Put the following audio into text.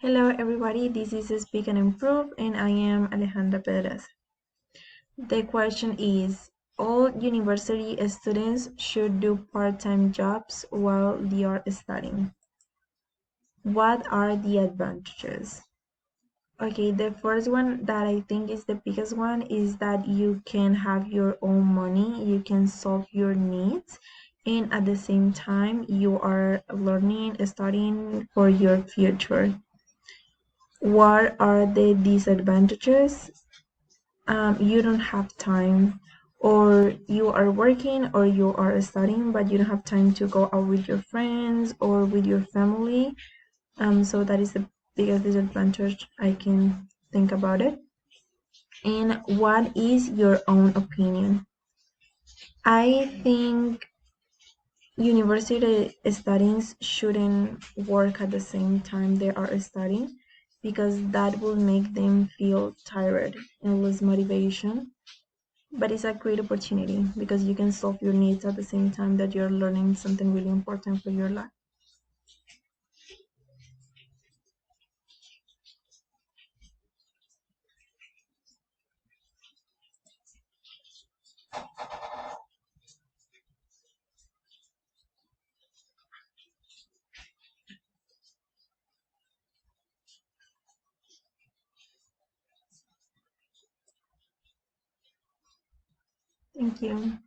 Hello everybody, this is Speak and Improve and I am Alejandra Pedraza. The question is, all university students should do part-time jobs while they are studying. What are the advantages? Okay, the first one that I think is the biggest one is that you can have your own money, you can solve your needs, and at the same time you are learning, studying for your future. What are the disadvantages? You don't have time, or you are working or you are studying, but you don't have time to go out with your friends or with your family. So that is the biggest disadvantage I can think about it. And what is your own opinion? I think university studies shouldn't work at the same time they are studying because that will make them feel tired and lose motivation. But it's a great opportunity because you can solve your needs at the same time that you're learning something really important for your life. Thank you.